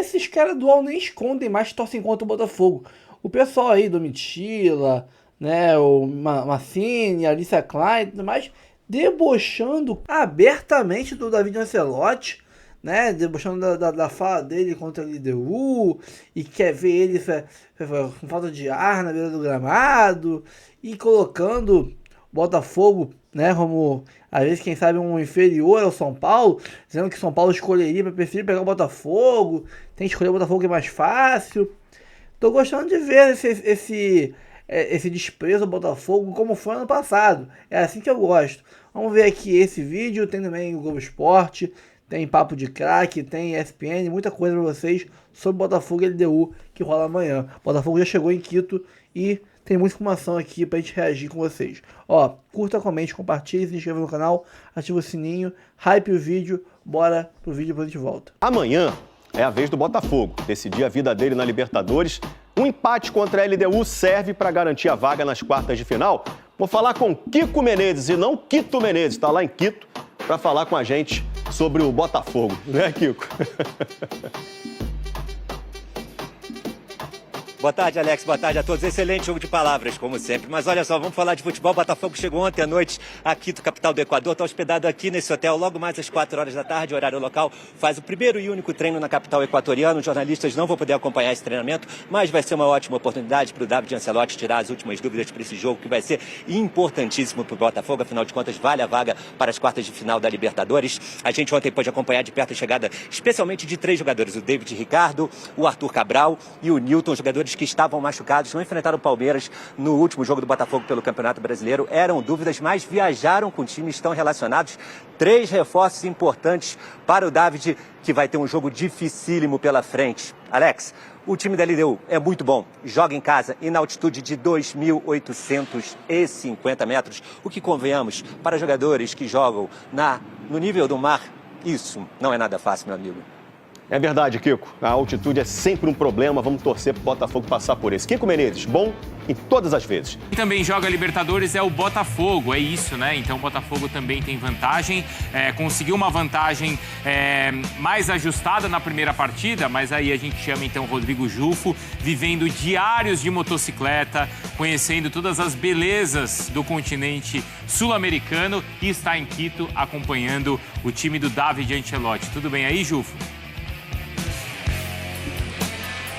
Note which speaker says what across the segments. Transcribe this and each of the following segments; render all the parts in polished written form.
Speaker 1: Esses caras do UOL nem escondem mais que torcem contra o Botafogo. O pessoal aí, Domitila, né, o Mancini, Alicia Klein e tudo mais, debochando abertamente do David Ancelotti, né, debochando da fala dele contra a LDU, e quer ver ele com falta de ar na beira do gramado, e colocando o Botafogo, né, como às vezes, quem sabe, um inferior ao São Paulo, dizendo que São Paulo escolheria, para preferir pegar o Botafogo, tem que escolher o Botafogo que é mais fácil. Tô gostando de ver esse desprezo ao Botafogo como foi ano passado. É assim que eu gosto. Vamos ver aqui esse vídeo, tem também o Globo Esporte, tem Papo de Craque, tem ESPN, muita coisa para vocês sobre Botafogo e LDU que rola amanhã. Botafogo já chegou em Quito e tem muita informação aqui pra gente reagir com vocês. Ó, curta, comente, compartilhe, se inscreva no canal, ativa o sininho, hype o vídeo, bora pro vídeo, depois a gente volta.
Speaker 2: Amanhã é a vez do Botafogo decidir a vida dele na Libertadores. Um empate contra a LDU serve para garantir a vaga nas quartas de final. Vou falar com Kiko Menezes e não Quito Menezes, está lá em Quito, para falar com a gente sobre o Botafogo, né, Kiko?
Speaker 3: Boa tarde, Alex. Boa tarde a todos. Excelente jogo de palavras, como sempre. Mas olha só, vamos falar de futebol. O Botafogo chegou ontem à noite aqui do capital do Equador. Está hospedado aqui nesse hotel. Logo mais às 4 horas da tarde, horário local. Faz o primeiro e único treino na capital equatoriana. Os jornalistas não vão poder acompanhar esse treinamento, mas vai ser uma ótima oportunidade para o David Ancelotti tirar as últimas dúvidas para esse jogo, que vai ser importantíssimo para o Botafogo. Afinal de contas, vale a vaga para as quartas de final da Libertadores. A gente ontem pôde acompanhar de perto a chegada, especialmente de 3 jogadores. O David Ricardo, o Arthur Cabral e o Newton, jogadores que estavam machucados, não enfrentaram o Palmeiras no último jogo do Botafogo pelo Campeonato Brasileiro. Eram dúvidas, mas viajaram com o time, estão relacionados. 3 reforços importantes para o David, que vai ter um jogo dificílimo pela frente. Alex, o time da LDU é muito bom, joga em casa e na altitude de 2.850 metros, o que, convenhamos, para jogadores que jogam no nível do mar, isso não é nada fácil, meu amigo.
Speaker 2: É verdade, Kiko. A altitude é sempre um problema. Vamos torcer pro Botafogo passar por esse. Kiko Menezes, bom em todas as vezes.
Speaker 4: Quem também joga Libertadores é o Botafogo, é isso, né? Então o Botafogo também tem vantagem. Conseguiu uma vantagem mais ajustada na primeira partida, mas aí a gente chama então o Rodrigo Jufo, vivendo diários de motocicleta, conhecendo todas as belezas do continente sul-americano e está em Quito acompanhando o time do David Ancelotti. Tudo bem aí, Jufo?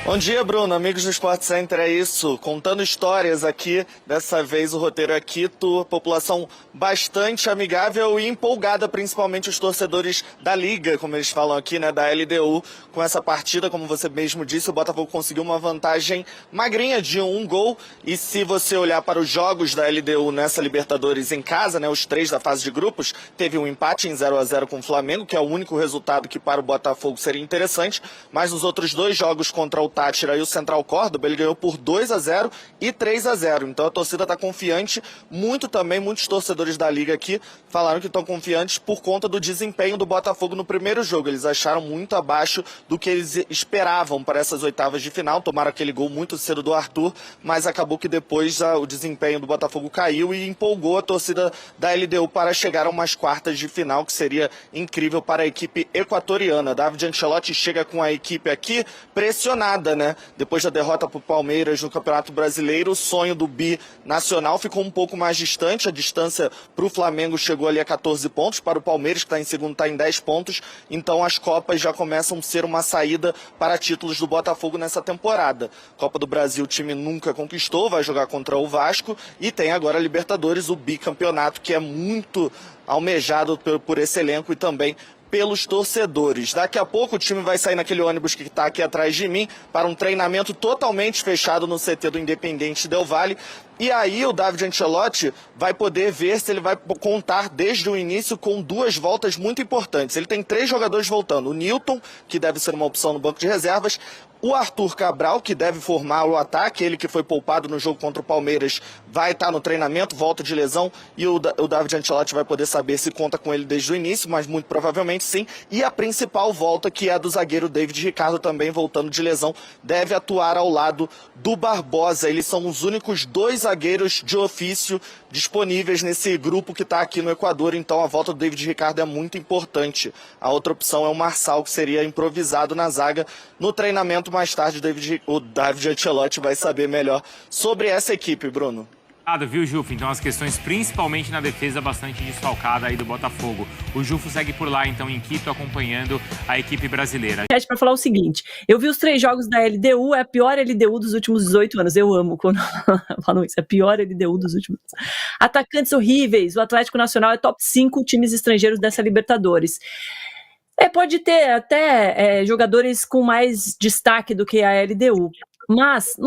Speaker 5: Bom dia, Bruno. Amigos do Sport Center, é isso. Contando histórias aqui. Dessa vez o roteiro é Quito. População bastante amigável e empolgada, principalmente os torcedores da Liga, como eles falam aqui, né, da LDU. Com essa partida, como você mesmo disse, o Botafogo conseguiu uma vantagem magrinha de 1 gol. E se você olhar para os jogos da LDU nessa Libertadores em casa, né, os 3 da fase de grupos, teve um empate em 0-0 com o Flamengo, que é o único resultado que para o Botafogo seria interessante. Mas nos outros 2 jogos contra o Táchira e o Central Córdoba, ele ganhou por 2-0 e 3-0. Então a torcida está confiante. Muitos torcedores da Liga aqui falaram que estão confiantes por conta do desempenho do Botafogo no primeiro jogo. Eles acharam muito abaixo do que eles esperavam para essas oitavas de final. Tomaram aquele gol muito cedo do Arthur, mas acabou que depois o desempenho do Botafogo caiu e empolgou a torcida da LDU para chegar a umas quartas de final, que seria incrível para a equipe equatoriana. David Ancelotti chega com a equipe aqui pressionada, né? Depois da derrota para o Palmeiras no Campeonato Brasileiro, o sonho do binacional ficou um pouco mais distante. A distância para o Flamengo chegou ali a 14 pontos, para o Palmeiras, que está em segundo, está em 10 pontos. Então as Copas já começam a ser uma saída para títulos do Botafogo nessa temporada. Copa do Brasil o time nunca conquistou, vai jogar contra o Vasco, e tem agora a Libertadores, o bicampeonato, que é muito almejado por esse elenco e também pelos torcedores. Daqui a pouco o time vai sair naquele ônibus que está aqui atrás de mim para um treinamento totalmente fechado no CT do Independente Del Valle. E aí o David Ancelotti vai poder ver se ele vai contar desde o início com 2 voltas muito importantes. Ele tem 3 jogadores voltando. O Newton, que deve ser uma opção no banco de reservas. O Arthur Cabral, que deve formar o ataque, ele que foi poupado no jogo contra o Palmeiras, vai estar no treinamento, volta de lesão, e o David Ancelotti vai poder saber se conta com ele desde o início, mas muito provavelmente sim. E a principal volta, que é a do zagueiro David Ricardo, também voltando de lesão, deve atuar ao lado do Barbosa. Eles são os únicos 2 zagueiros de ofício disponíveis nesse grupo que está aqui no Equador, então a volta do David Ricardo é muito importante. A outra opção é o Marçal, que seria improvisado na zaga. No treinamento mais tarde, o David Ancelotti vai saber melhor sobre essa equipe, Bruno.
Speaker 4: Viu, Jufo? Então as questões, principalmente na defesa, bastante desfalcada aí do Botafogo. O Jufo segue por lá, então, em Quito, acompanhando a equipe brasileira.
Speaker 6: Para falar o seguinte, eu vi os 3 jogos da LDU, é a pior LDU dos últimos 18 anos. Eu amo quando falam isso, é a pior LDU dos últimos anos. Atacantes horríveis, o Atlético Nacional é top 5 times estrangeiros dessa Libertadores. Pode ter até jogadores com mais destaque do que a LDU. Mas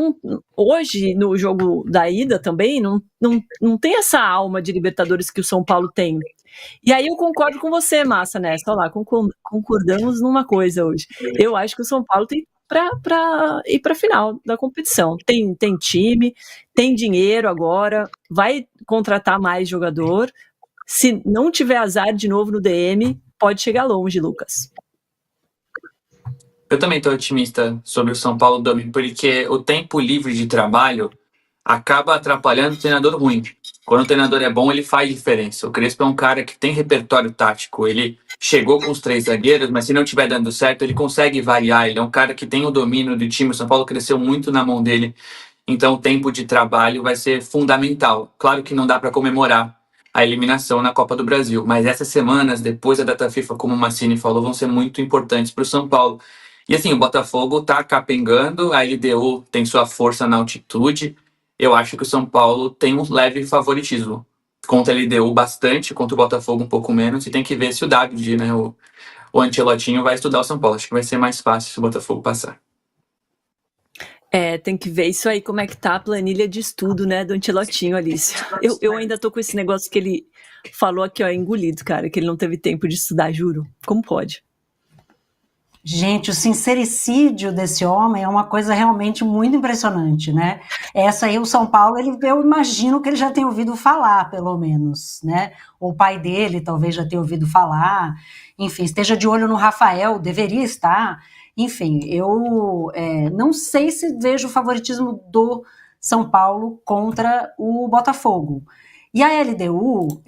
Speaker 6: hoje, no jogo da ida também, não tem essa alma de Libertadores que o São Paulo tem. E aí eu concordo com você, Massa, nessa. Olha lá, concordamos numa coisa hoje. Eu acho que o São Paulo tem para ir para a final da competição. Tem time, tem dinheiro agora, vai contratar mais jogador. Se não tiver azar de novo no DM, pode chegar longe, Lucas.
Speaker 7: Eu também estou otimista sobre o São Paulo, Domi, porque o tempo livre de trabalho acaba atrapalhando o treinador ruim. Quando o treinador é bom, ele faz diferença. O Crespo é um cara que tem repertório tático. Ele chegou com os 3 zagueiros, mas se não estiver dando certo, ele consegue variar. Ele é um cara que tem o domínio do time. O São Paulo cresceu muito na mão dele. Então, o tempo de trabalho vai ser fundamental. Claro que não dá para comemorar a eliminação na Copa do Brasil, mas essas semanas, depois da data FIFA, como o Massini falou, vão ser muito importantes para o São Paulo. E assim, o Botafogo tá capengando, a LDU tem sua força na altitude. Eu acho que o São Paulo tem um leve favoritismo contra a LDU bastante, contra o Botafogo um pouco menos, e tem que ver se o David, né, o Ancelotinho vai estudar o São Paulo. Acho que vai ser mais fácil se o Botafogo passar.
Speaker 6: Tem que ver isso aí, como é que tá a planilha de estudo, né, do Ancelotinho, Alice. Eu ainda tô com esse negócio que ele falou aqui, ó, engolido, cara, que ele não teve tempo de estudar, juro. Como pode?
Speaker 8: Gente, o sincericídio desse homem é uma coisa realmente muito impressionante, né? Essa aí, o São Paulo, eu imagino que ele já tenha ouvido falar, pelo menos, né? O pai dele talvez já tenha ouvido falar. Enfim, esteja de olho no Rafael, deveria estar. Enfim, eu não sei se vejo o favoritismo do São Paulo contra o Botafogo. E a LDU,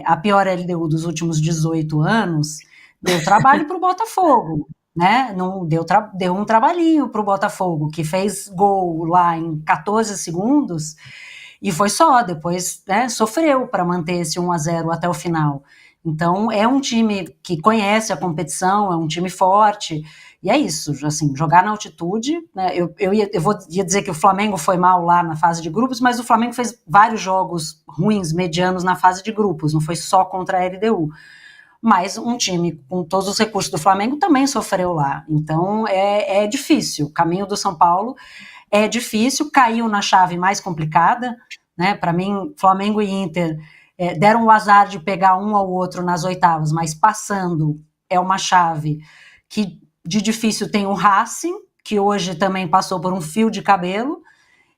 Speaker 8: a pior LDU dos últimos 18 anos, deu trabalho para o Botafogo. Né? Não deu um trabalhinho para o Botafogo, que fez gol lá em 14 segundos e foi só, depois, né, sofreu para manter esse 1-0 até o final. Então é um time que conhece a competição, é um time forte, e é isso, assim, jogar na altitude, né? Eu ia dizer que o Flamengo foi mal lá na fase de grupos, mas o Flamengo fez vários jogos ruins, medianos na fase de grupos, não foi só contra a LDU. Mas um time com todos os recursos do Flamengo também sofreu lá. Então é difícil. O caminho do São Paulo é difícil, caiu na chave mais complicada, né? Para mim, Flamengo e Inter deram o azar de pegar um ao outro nas oitavas, mas passando é uma chave que de difícil tem o Racing, que hoje também passou por um fio de cabelo.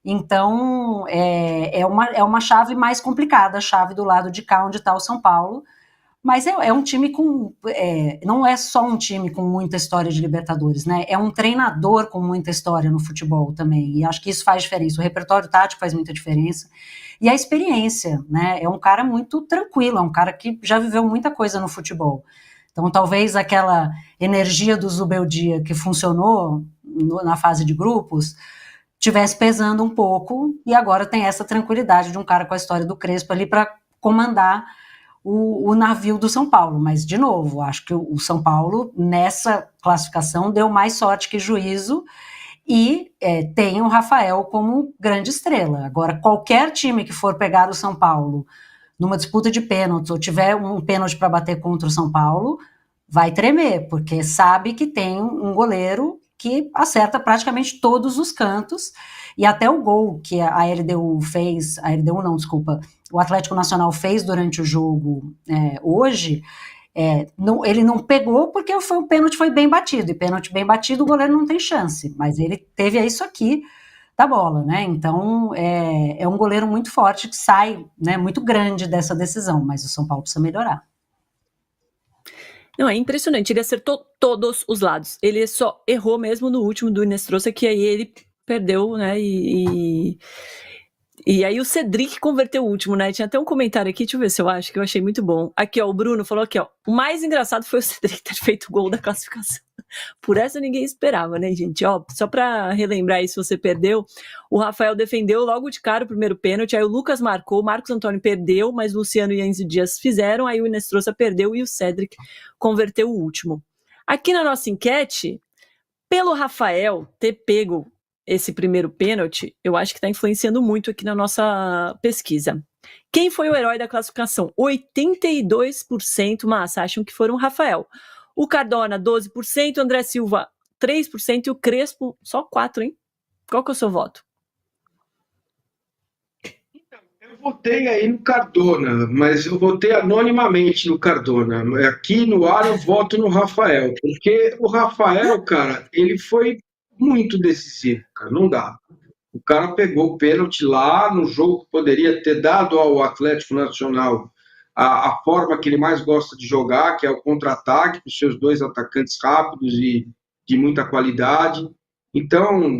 Speaker 8: Então é uma chave mais complicada, a chave do lado de cá onde está o São Paulo. Mas é um time com... não é só um time com muita história de Libertadores, né? É um treinador com muita história no futebol também, e acho que isso faz diferença. O repertório tático faz muita diferença. E a experiência, né? É um cara muito tranquilo, é um cara que já viveu muita coisa no futebol. Então, talvez aquela energia do Zubeldia que funcionou na fase de grupos tivesse pesando um pouco, e agora tem essa tranquilidade de um cara com a história do Crespo ali para comandar o navio do São Paulo. Mas, de novo, acho que o São Paulo, nessa classificação, deu mais sorte que juízo e tem o Rafael como grande estrela. Agora, qualquer time que for pegar o São Paulo numa disputa de pênaltis ou tiver um pênalti para bater contra o São Paulo, vai tremer, porque sabe que tem um goleiro que acerta praticamente todos os cantos, e até o gol que a LDU fez, o Atlético Nacional fez durante o jogo hoje, ele não pegou porque o pênalti foi bem batido, e pênalti bem batido o goleiro não tem chance, mas ele teve isso aqui da bola, né? Então é um goleiro muito forte que sai, né, muito grande dessa decisão, mas o São Paulo precisa melhorar.
Speaker 6: Não, é impressionante, ele acertou todos os lados, ele só errou mesmo no último do Inestrosa, que aí ele perdeu, né, e E aí o Cedric converteu o último, né? Tinha até um comentário aqui, deixa eu ver se eu acho, que eu achei muito bom. Aqui, ó, o Bruno falou aqui, ó, o mais engraçado foi o Cedric ter feito o gol da classificação. Por essa ninguém esperava, né, gente? Ó, só pra relembrar aí, se você perdeu, o Rafael defendeu logo de cara o primeiro pênalti, aí o Lucas marcou, o Marcos Antônio perdeu, mas o Luciano e Enzo Dias fizeram, aí o Inestrosa perdeu e o Cedric converteu o último. Aqui na nossa enquete, pelo Rafael ter pego esse primeiro pênalti, eu acho que está influenciando muito aqui na nossa pesquisa. Quem foi o herói da classificação? 82%, massa, acham que foram o Rafael. O Cardona, 12%, o André Silva, 3% e o Crespo, só 4%, hein? Qual que é o seu voto?
Speaker 9: Eu votei aí no Cardona, mas eu votei anonimamente no Cardona. Aqui no ar eu voto no Rafael, porque o Rafael, cara, ele foi muito decisivo, cara, não dá. O cara pegou o pênalti lá no jogo que poderia ter dado ao Atlético Nacional a forma que ele mais gosta de jogar, que é o contra-ataque, com os seus dois atacantes rápidos e de muita qualidade. Então,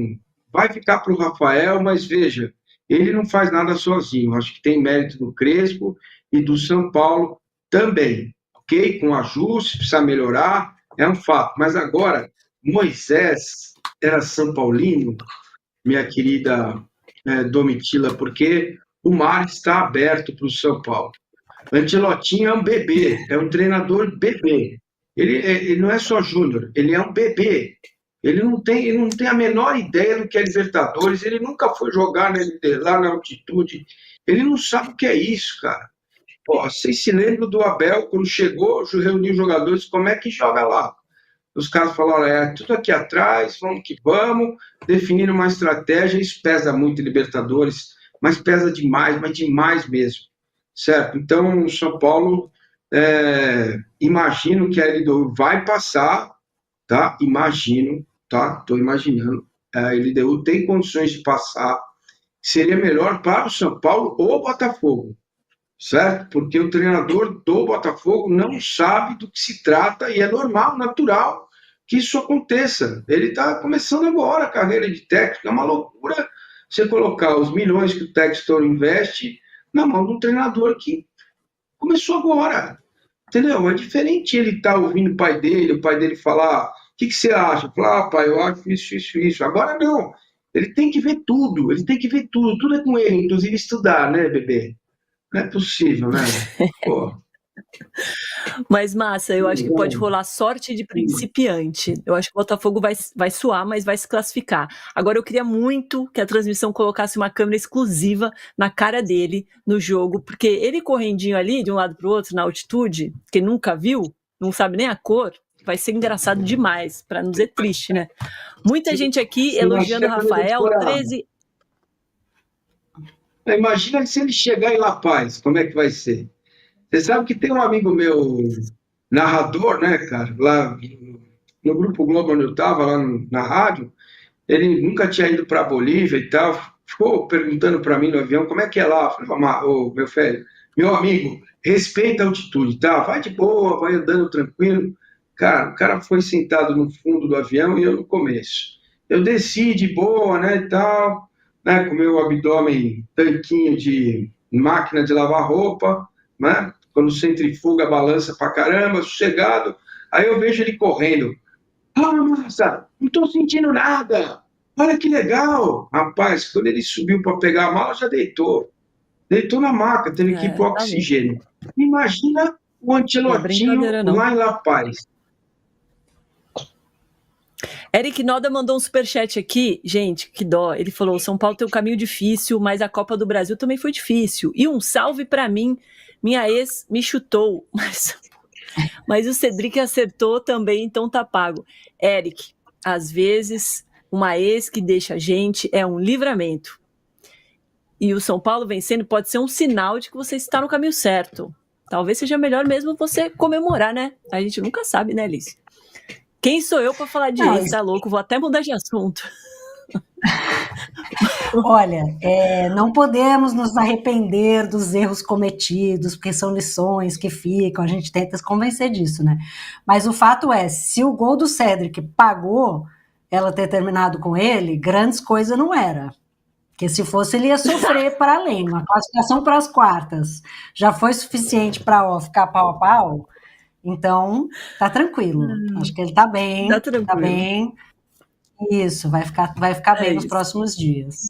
Speaker 9: vai ficar para o Rafael, mas veja, ele não faz nada sozinho. Acho que tem mérito do Crespo e do São Paulo também, ok? Com ajuste, precisa melhorar, é um fato. Mas agora, Moisés era São Paulino, minha querida Domitila, porque o mar está aberto para o São Paulo. Ancelotinho é um bebê, é um treinador bebê. Ele não é só júnior, ele é um bebê. Ele não tem a menor ideia do que é Libertadores, ele nunca foi jogar lá na altitude. Ele não sabe o que é isso, cara. Pô, vocês se lembram do Abel, quando chegou, reuniu os jogadores, como é que joga lá? Os caras falaram, tudo aqui atrás, vamos que vamos, definindo uma estratégia, isso pesa muito em Libertadores, mas pesa demais, mas demais mesmo, certo? Então, o São Paulo, imagino que a LDU vai passar, tá? Imagino, tá? Estou imaginando, a LDU tem condições de passar, seria melhor para o São Paulo ou o Botafogo, certo? Porque o treinador do Botafogo não sabe do que se trata e é normal, natural que isso aconteça. Ele está começando agora a carreira de técnico, é uma loucura você colocar os milhões que o Textor investe na mão de um treinador que começou agora, entendeu? É diferente ele estar ouvindo o pai dele falar, o que você acha? Falar, pai, eu acho isso. Agora não, ele tem que ver tudo tudo é com ele, inclusive estudar, né, bebê? Não é possível, né? Pô.
Speaker 6: Mas, massa, eu acho que pode rolar sorte de principiante. Eu acho que o Botafogo vai suar, mas vai se classificar. Agora, eu queria muito que a transmissão colocasse uma câmera exclusiva na cara dele no jogo, porque ele correndinho ali, de um lado para o outro, na altitude, que nunca viu, não sabe nem a cor, vai ser engraçado demais, para não dizer triste, né? Muita gente aqui elogiando o Rafael, 13...
Speaker 9: Imagina se ele chegar em La Paz, como é que vai ser? Você sabe que tem um amigo meu, narrador, né, cara, lá no Grupo Globo, onde eu estava, lá na rádio, ele nunca tinha ido para a Bolívia e tal, ficou perguntando para mim no avião, como é que é lá? Eu falei, meu filho, meu amigo, respeita a altitude, tá? Vai de boa, vai andando tranquilo. Cara, o cara foi sentado no fundo do avião e eu no começo. Eu desci de boa, né, e tal, né, com o meu abdômen tanquinho de máquina de lavar roupa, né? Quando centrifuga, balança pra caramba, sossegado. Aí eu vejo ele correndo. Nossa, não estou sentindo nada. Olha que legal. Rapaz, quando ele subiu para pegar a mala, já deitou. Deitou na maca, teve que ir para o oxigênio. Imagina o Ancelotinho lá em La Paz.
Speaker 6: Eric Noda mandou um superchat aqui. Gente, que dó. Ele falou, São Paulo tem um caminho difícil, mas a Copa do Brasil também foi difícil. E um salve para mim. Minha ex me chutou, mas o Cedric acertou também, então tá pago. Eric, às vezes, uma ex que deixa a gente é um livramento. E o São Paulo vencendo pode ser um sinal de que você está no caminho certo. Talvez seja melhor mesmo você comemorar, né? A gente nunca sabe, né, Alice? Quem sou eu para falar de ex? Tá louco? Vou até mudar de assunto.
Speaker 8: Olha, não podemos nos arrepender dos erros cometidos, porque são lições que ficam, a gente tenta se convencer disso, né? Mas o fato é, se o gol do Cedric pagou ela ter terminado com ele, grandes coisas não era. Porque se fosse, ele ia sofrer para além. Uma classificação para as quartas já foi suficiente para ficar pau a pau. Então, tá tranquilo. Acho que ele tá bem.
Speaker 6: Tá tranquilo.
Speaker 8: Tá bem. Isso, vai ficar bem nos próximos dias.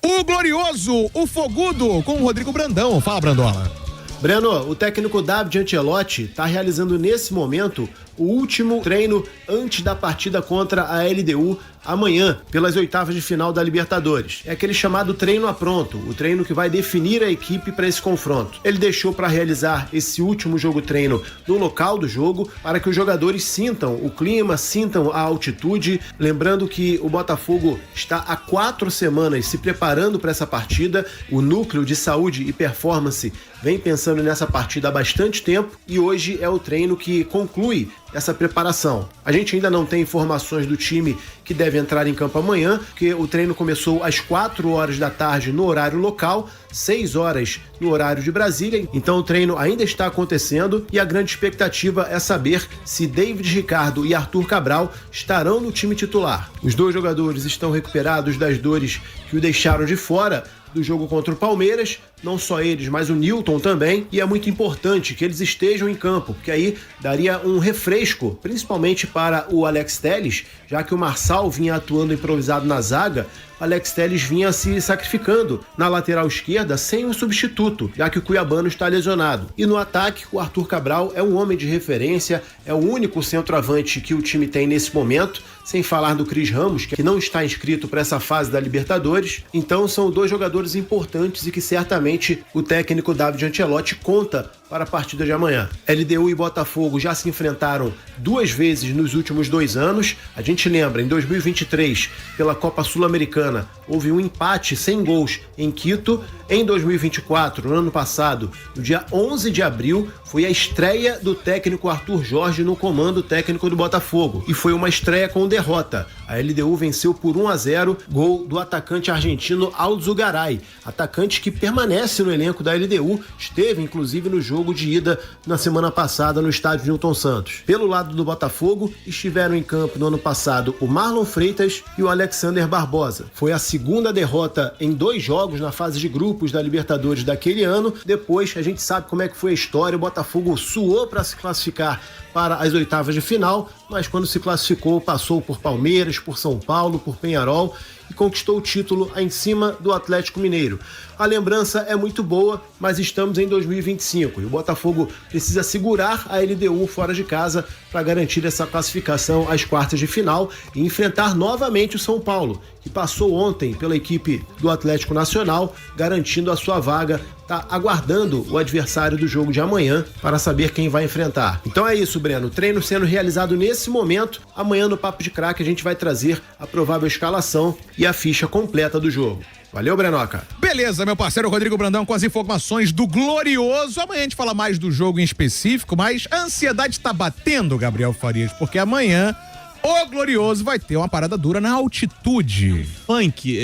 Speaker 10: O glorioso, o fogudo, com o Rodrigo Brandão. Fala, Brandola.
Speaker 11: Breno, o técnico David Ancelotti está realizando nesse momento o último treino antes da partida contra a LDU amanhã, pelas oitavas de final da Libertadores. É aquele chamado treino a pronto, o treino que vai definir a equipe para esse confronto. Ele deixou para realizar esse último jogo-treino no local do jogo, para que os jogadores sintam o clima, sintam a altitude. Lembrando que o Botafogo está há 4 semanas se preparando para essa partida. O núcleo de saúde e performance vem pensando nessa partida há bastante tempo e hoje é o treino que conclui essa preparação. A gente ainda não tem informações do time que deve entrar em campo amanhã, porque o treino começou às 4 horas da tarde no horário local, 6 horas no horário de Brasília, então o treino ainda está acontecendo e a grande expectativa é saber se David Ricardo e Arthur Cabral estarão no time titular. Os 2 jogadores estão recuperados das dores que o deixaram de fora do jogo contra o Palmeiras, não só eles, mas o Nilton também, e é muito importante que eles estejam em campo, porque aí daria um refresco, principalmente para o Alex Telles, já que o Marçal vinha atuando improvisado na zaga, o Alex Telles vinha se sacrificando na lateral esquerda sem um substituto, já que o cuiabano está lesionado. E no ataque, o Arthur Cabral é um homem de referência, é o único centroavante que o time tem nesse momento, sem falar do Cris Ramos, que não está inscrito para essa fase da Libertadores. Então são 2 jogadores importantes e que certamente o técnico David Ancelotti conta para a partida de amanhã. LDU e Botafogo já se enfrentaram 2 vezes nos últimos 2 anos. A gente lembra, em 2023, pela Copa Sul-Americana, houve um empate sem gols em Quito. Em 2024, no ano passado, no dia 11 de abril, foi a estreia do técnico Arthur Jorge no comando técnico do Botafogo. E foi uma estreia com derrota. A LDU venceu por 1-0, gol do atacante argentino Aldo Garay, atacante que permanece no elenco da LDU, esteve inclusive no jogo de ida na semana passada no estádio Newton Santos. Pelo lado do Botafogo, estiveram em campo no ano passado o Marlon Freitas e o Alexander Barbosa. Foi a segunda derrota em 2 jogos na fase de grupos da Libertadores daquele ano. Depois, a gente sabe como é que foi a história, o Botafogo suou para se classificar para as oitavas de final, mas quando se classificou, passou por Palmeiras, por São Paulo, por Peñarol e conquistou o título em cima do Atlético Mineiro. A lembrança é muito boa, mas estamos em 2025 e o Botafogo precisa segurar a LDU fora de casa para garantir essa classificação às quartas de final e enfrentar novamente o São Paulo, que passou ontem pela equipe do Atlético Nacional, garantindo a sua vaga. Está aguardando o adversário do jogo de amanhã para saber quem vai enfrentar. Então é isso, Breno. Treino sendo realizado nesse momento. Amanhã no Papo de Craque a gente vai trazer a provável escalação e a ficha completa do jogo. Valeu, Brenoca.
Speaker 10: Beleza, meu parceiro Rodrigo Brandão com as informações do Glorioso. Amanhã a gente fala mais do jogo em específico, mas a ansiedade tá batendo, Gabriel Farias, porque amanhã o Glorioso vai ter uma parada dura na altitude.
Speaker 12: Funk,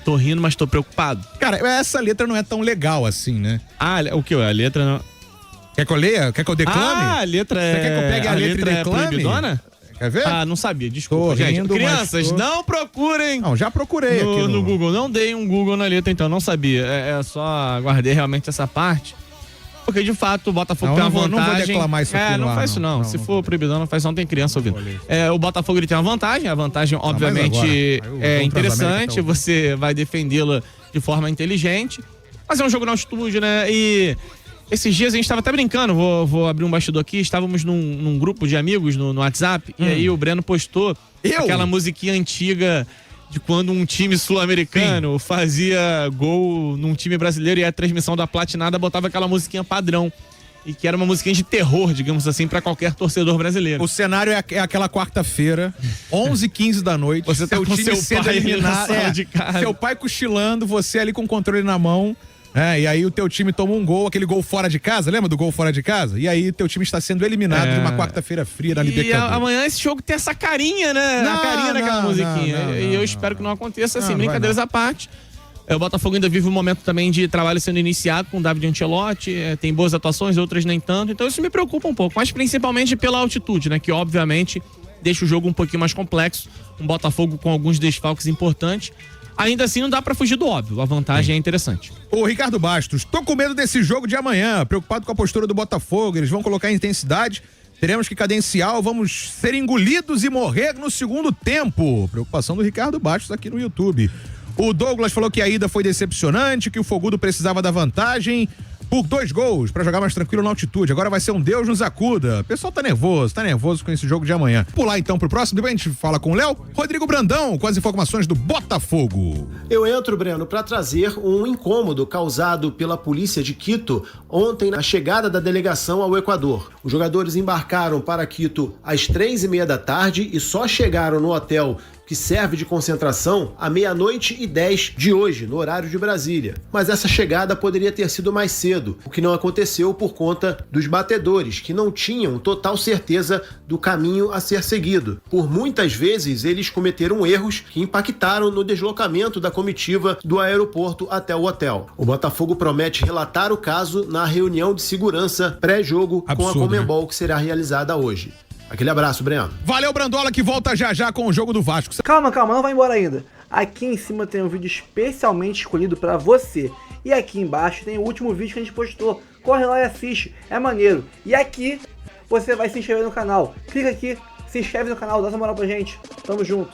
Speaker 12: tô rindo, mas tô preocupado.
Speaker 10: Cara, essa letra não é tão legal assim, né?
Speaker 12: Ah, o que? A letra não...
Speaker 10: Quer que eu leia? Quer que eu declame?
Speaker 12: Ah, a letra é...
Speaker 10: Você quer que eu pegue a letra e declame?
Speaker 12: Proibidona?
Speaker 10: Quer ver?
Speaker 12: Ah, não sabia, desculpa, gente.
Speaker 10: Rindo,
Speaker 12: crianças, não procurem.
Speaker 10: Não, já procurei aqui
Speaker 12: no Google. Não dei um Google na letra, então, não sabia. Só guardei realmente essa parte. Porque, de fato, o Botafogo tem uma vantagem.
Speaker 10: Não vou declamar isso aqui
Speaker 12: não faz isso, não. Se for proibidão, não faz isso, não tem criança ouvindo. O Botafogo ele tem uma vantagem. A vantagem, obviamente, é interessante. Você vai defendê-la de forma inteligente. Mas é um jogo na altitude, né? E esses dias a gente estava até brincando, vou abrir um bastidor aqui, estávamos num grupo de amigos no WhatsApp, e aí o Breno postou aquela musiquinha antiga de quando um time sul-americano fazia gol num time brasileiro e a transmissão da Platinada botava aquela musiquinha padrão. E que era uma musiquinha de terror, digamos assim, pra qualquer torcedor brasileiro.
Speaker 10: O cenário é aquela quarta-feira, 11h15 da noite.
Speaker 12: Você tá com seu pai eliminado de casa.
Speaker 10: Seu pai cochilando, você ali com o controle na mão. E aí o teu time toma um gol, aquele gol fora de casa, lembra do gol fora de casa? E aí teu time está sendo eliminado de uma quarta-feira fria na Libertadores.
Speaker 12: E amanhã esse jogo tem essa carinha, né? A carinha daquela musiquinha. E eu espero que não aconteça assim, brincadeiras à parte. O Botafogo ainda vive um momento também de trabalho sendo iniciado com o David Ancelotti, tem boas atuações, outras nem tanto, então isso me preocupa um pouco, mas principalmente pela altitude, né, que obviamente deixa o jogo um pouquinho mais complexo, um Botafogo com alguns desfalques importantes. ainda assim não dá pra fugir do óbvio. A vantagem é interessante.
Speaker 10: Ô, Ricardo Bastos, tô com medo desse jogo de amanhã, preocupado com a postura do Botafogo, eles vão colocar intensidade, teremos que cadenciar ou vamos ser engolidos e morrer no segundo tempo. Preocupação do Ricardo Bastos aqui no YouTube. O Douglas falou que a ida foi decepcionante, que o Fogudo precisava da vantagem por 2 gols, pra jogar mais tranquilo na altitude. Agora vai ser um Deus nos acuda. O pessoal tá nervoso com esse jogo de amanhã. Pular então pro próximo, depois a gente fala com o Léo. Rodrigo Brandão, com as informações do Botafogo.
Speaker 11: Eu entro, Breno, para trazer um incômodo causado pela polícia de Quito ontem na chegada da delegação ao Equador. Os jogadores embarcaram para Quito às 3h30 da tarde e só chegaram no hotel que serve de concentração à 00:10 de hoje, no horário de Brasília. Mas essa chegada poderia ter sido mais cedo, o que não aconteceu por conta dos batedores, que não tinham total certeza do caminho a ser seguido. Por muitas vezes, eles cometeram erros que impactaram no deslocamento da comitiva do aeroporto até o hotel. O Botafogo promete relatar o caso na reunião de segurança pré-jogo com a Conmebol, que será realizada hoje. Aquele abraço, Breno.
Speaker 10: Valeu, Brandola, que volta já com o jogo do Vasco.
Speaker 1: Calma, não vai embora ainda. Aqui em cima tem um vídeo especialmente escolhido pra você. E aqui embaixo tem o último vídeo que a gente postou. Corre lá e assiste, é maneiro. E aqui você vai se inscrever no canal. Clica aqui, se inscreve no canal, dá essa moral pra gente. Tamo junto.